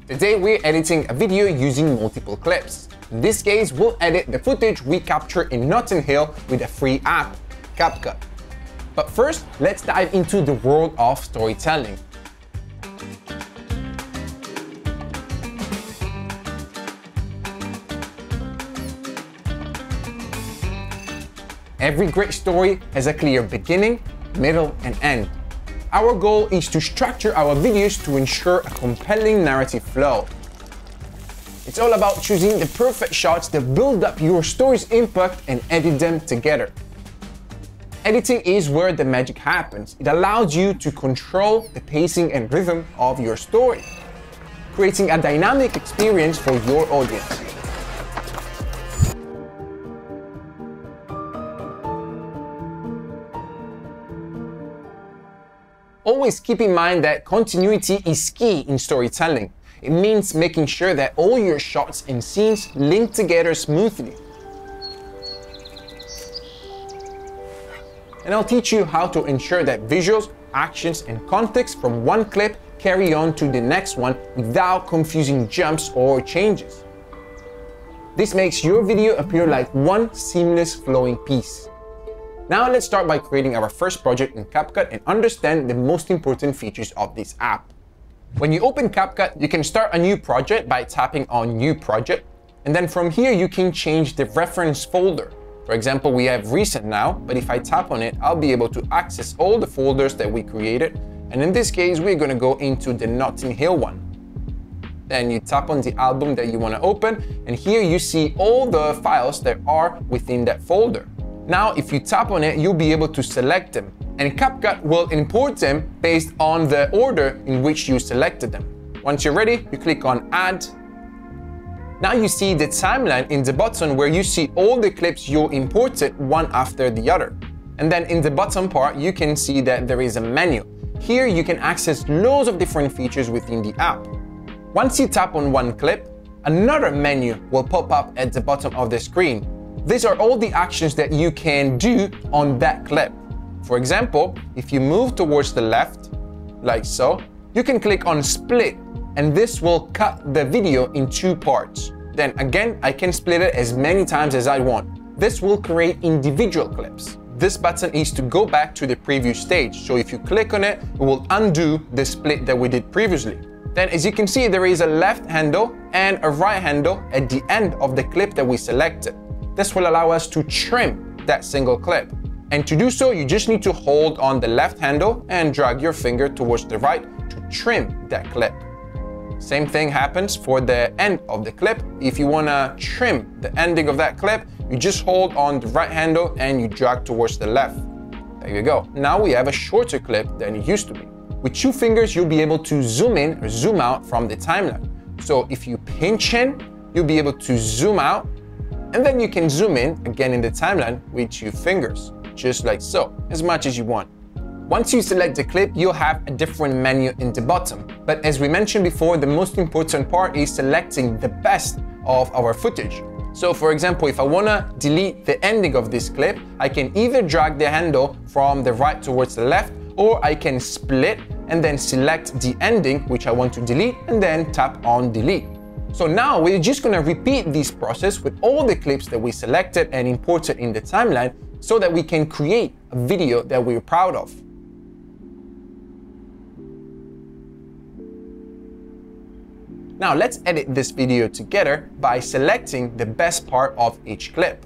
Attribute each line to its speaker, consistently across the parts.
Speaker 1: Today we're editing a video using multiple clips. In this case, we'll edit the footage we capture in Notting Hill with a free app, CapCut. But first, let's dive into the world of storytelling. Every great story has a clear beginning, middle, and end. Our goal is to structure our videos to ensure a compelling narrative flow. It's all about choosing the perfect shots that build up your story's impact and edit them together. Editing is where the magic happens. It allows you to control the pacing and rhythm of your story, creating a dynamic experience for your audience. Always keep in mind that continuity is key in storytelling. It means making sure that all your shots and scenes link together smoothly. And I'll teach you how to ensure that visuals, actions, and context from one clip carry on to the next one without confusing jumps or changes. This makes your video appear like one seamless flowing piece. Now let's start by creating our first project in CapCut and understand the most important features of this app. When you open CapCut, you can start a new project by tapping on New Project, and then from here you can change the reference folder. For example, we have Recent now, but if I tap on it, I'll be able to access all the folders that we created, and in this case, we're going to go into the Notting Hill one. Then you tap on the album that you want to open, and here you see all the files that are within that folder. Now, if you tap on it, you'll be able to select them, and CapCut will import them based on the order in which you selected them. Once you're ready, you click on Add. Now you see the timeline in the bottom where you see all the clips you imported one after the other. And then in the bottom part, you can see that there is a menu. Here you can access loads of different features within the app. Once you tap on one clip, another menu will pop up at the bottom of the screen. These are all the actions that you can do on that clip. For example, if you move towards the left, like so, you can click on Split, and this will cut the video in two parts. Then again, I can split it as many times as I want. This will create individual clips. This button is to go back to the previous stage, so if you click on it, it will undo the split that we did previously. Then as you can see, there is a left handle and a right handle at the end of the clip that we selected. This will allow us to trim that single clip. And to do so, you just need to hold on the left handle and drag your finger towards the right to trim that clip. Same thing happens for the end of the clip. If you want to trim the ending of that clip, you just hold on the right handle and you drag towards the left. There you go. Now we have a shorter clip than it used to be. With two fingers, you'll be able to zoom in or zoom out from the timeline. So if you pinch in, you'll be able to zoom out, and then you can zoom in again in the timeline with 2 fingers, just like so, as much as you want. Once you select the clip, you'll have a different menu in the bottom. But as we mentioned before, the most important part is selecting the best of our footage. So for example, if I want to delete the ending of this clip, I can either drag the handle from the right towards the left, or I can split and then select the ending which I want to delete and then tap on Delete. So now we're just going to repeat this process with all the clips that we selected and imported in the timeline so that we can create a video that we're proud of. Now let's edit this video together by selecting the best part of each clip.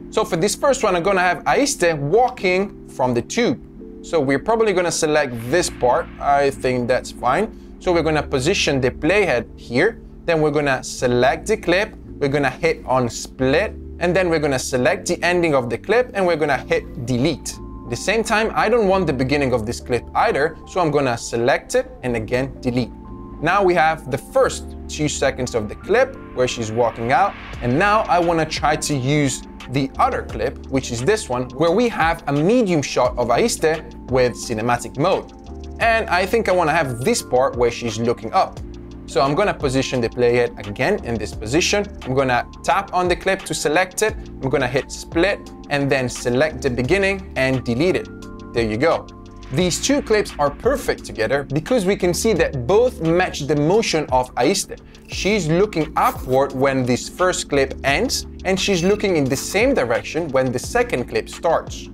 Speaker 1: So for this first one, I'm going to have Aiste walking from the tube. So we're probably going to select this part. I think that's fine. So we're going to position the playhead here. Then we're going to select the clip, we're going to hit on Split, and then we're going to select the ending of the clip and we're going to hit Delete. At the same time, I don't want the beginning of this clip either, so I'm going to select it and again delete. Now we have the first 2 seconds of the clip where she's walking out, and now I want to try to use the other clip, which is this one, where we have a medium shot of Aiste with cinematic mode. And I think I want to have this part where she's looking up. So I'm going to position the playhead again in this position. I'm going to tap on the clip to select it. I'm going to hit Split and then select the beginning and delete it. There you go. These two clips are perfect together because we can see that both match the motion of Aiste. She's looking upward when this first clip ends, and she's looking in the same direction when the second clip starts.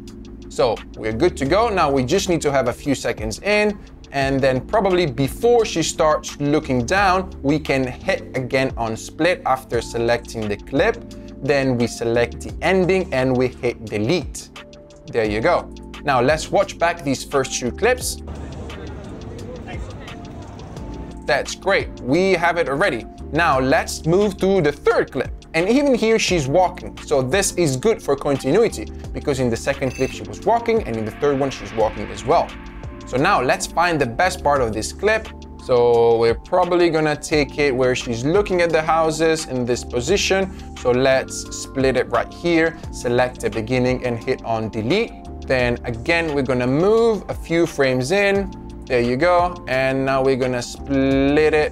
Speaker 1: So we're good to go. Now we just need to have a few seconds in, and then probably before she starts looking down, we can hit again on split after selecting the clip. Then we select the ending and we hit delete. There you go. Now let's watch back these first two clips. That's great, we have it already. Now let's move to the third clip. And even here she's walking. So this is good for continuity because in the second clip she was walking and in the third one she's walking as well. So now let's find the best part of this clip. So we're probably gonna take it where she's looking at the houses in this position. So let's split it right here, select the beginning and hit on delete. Then again, we're gonna move a few frames in. There you go. And now we're gonna split it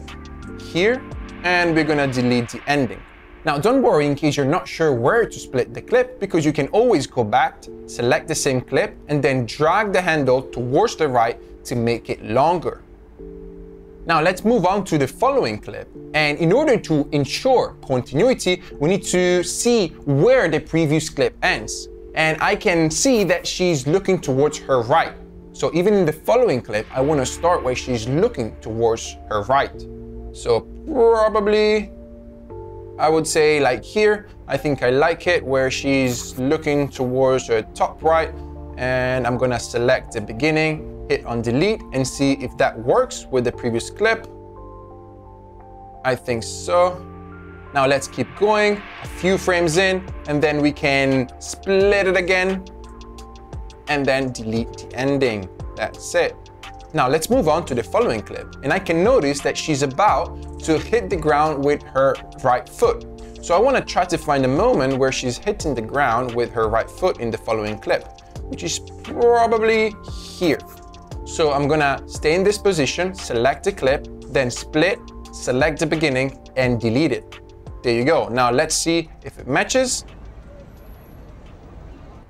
Speaker 1: here and we're gonna delete the ending. Now don't worry in case you're not sure where to split the clip, because you can always go back, select the same clip and then drag the handle towards the right to make it longer. Now let's move on to the following clip. And in order to ensure continuity, we need to see where the previous clip ends. And I can see that she's looking towards her right. So even in the following clip, I want to start where she's looking towards her right. So probably, I would say like here. I think I like it where she's looking towards her top right. And I'm gonna select the beginning, hit on delete and see if that works with the previous clip. I think so. Now let's keep going, a few frames in, and then we can split it again, and then delete the ending. That's it. Now let's move on to the following clip. And I can notice that she's about to hit the ground with her right foot. So I want to try to find a moment where she's hitting the ground with her right foot in the following clip, which is probably here. So I'm gonna stay in this position, select the clip, then split, select the beginning, and delete it. There you go. Now let's see if it matches.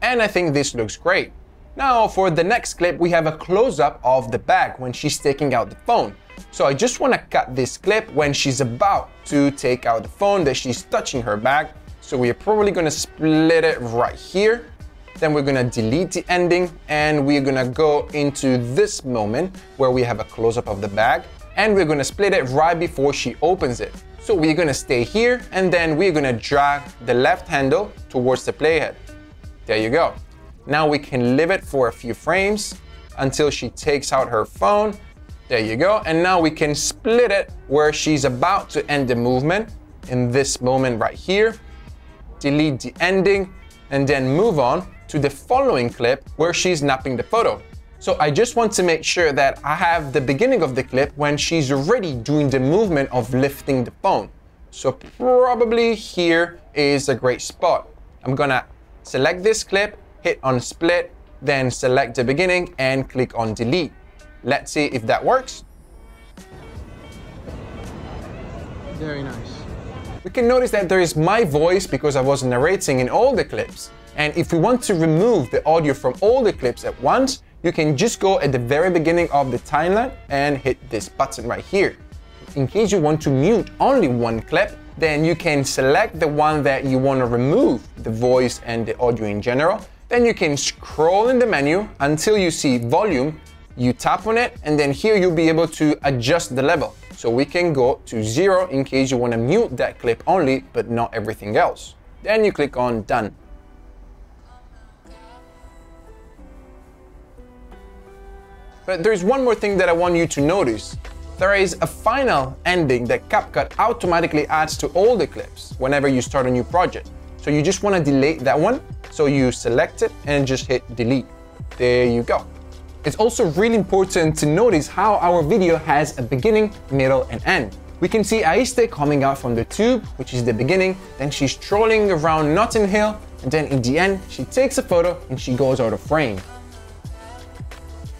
Speaker 1: And I think this looks great. Now for the next clip, we have a close-up of the bag when she's taking out the phone. So I just want to cut this clip when she's about to take out the phone, that she's touching her bag. So we're probably going to split it right here. Then we're going to delete the ending and we're going to go into this moment where we have a close-up of the bag, and we're going to split it right before she opens it. So we're gonna stay here and then we're gonna drag the left handle towards the playhead. There you go. Now we can leave it for a few frames until she takes out her phone. There you go. And now we can split it where she's about to end the movement in this moment right here. Delete the ending and then move on to the following clip where she's snapping the photo. So I just want to make sure that I have the beginning of the clip when she's already doing the movement of lifting the phone. So probably here is a great spot. I'm gonna select this clip, hit on split, then select the beginning and click on delete. Let's see if that works.
Speaker 2: Very nice.
Speaker 1: We can notice that there is my voice because I was narrating in all the clips. And if we want to remove the audio from all the clips at once, you can just go at the very beginning of the timeline and hit this button right here. In case you want to mute only one clip, then you can select the one that you want to remove the voice and the audio in general. Then you can scroll in the menu until you see volume, you tap on it, and then here you'll be able to adjust the level. So we can go to 0 in case you want to mute that clip only, but not everything else. Then you click on done. But there's one more thing that I want you to notice. There is a final ending that CapCut automatically adds to all the clips whenever you start a new project. So you just want to delete that one. So you select it and just hit delete. There you go. It's also really important to notice how our video has a beginning, middle, and end. We can see Aiste coming out from the tube, which is the beginning, then she's strolling around Notting Hill, and then in the end, she takes a photo and she goes out of frame.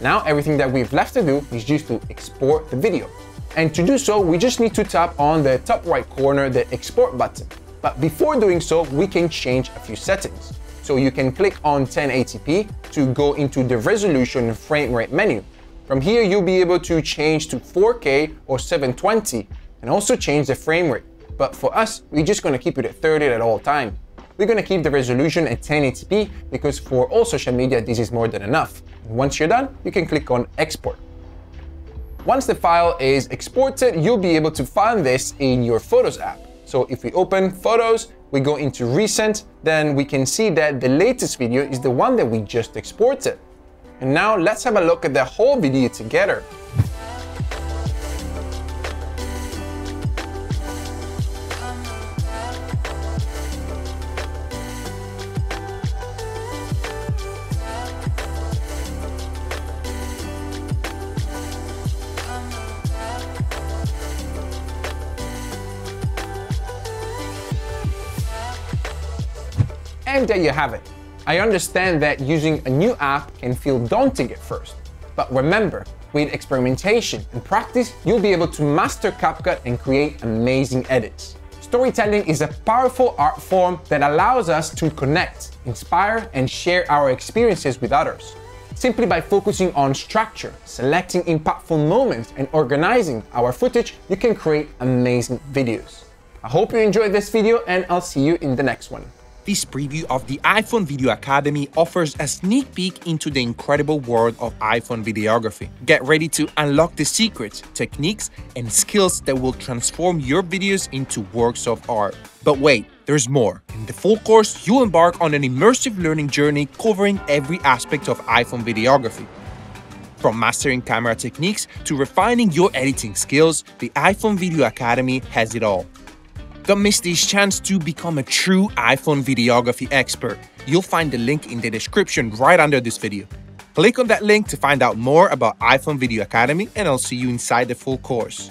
Speaker 1: Now everything that we've left to do is just to export the video. And to do so, we just need to tap on the top right corner, the export button. But before doing so, we can change a few settings. So you can click on 1080p to go into the resolution and frame rate menu. From here, you'll be able to change to 4K or 720 and also change the frame rate. But for us, we're just gonna keep it at 30 at all time. We're gonna keep the resolution at 1080p because for all social media, this is more than enough. And once you're done, you can click on export. Once the file is exported, you'll be able to find this in your Photos app. So if we open Photos, we go into Recent, then we can see that the latest video is the one that we just exported. And now let's have a look at the whole video together. And there you have it. I understand that using a new app can feel daunting at first, but remember, with experimentation and practice, you'll be able to master CapCut and create amazing edits. Storytelling is a powerful art form that allows us to connect, inspire, and share our experiences with others. Simply by focusing on structure, selecting impactful moments, and organizing our footage, you can create amazing videos. I hope you enjoyed this video, and I'll see you in the next one.
Speaker 3: This preview of the iPhone Video Academy offers a sneak peek into the incredible world of iPhone videography. Get ready to unlock the secrets, techniques, and skills that will transform your videos into works of art. But wait, there's more. In the full course, you'll embark on an immersive learning journey covering every aspect of iPhone videography. From mastering camera techniques to refining your editing skills, the iPhone Video Academy has it all. Don't miss this chance to become a true iPhone videography expert. You'll find the link in the description right under this video. Click on that link to find out more about iPhone Video Academy, and I'll see you inside the full course.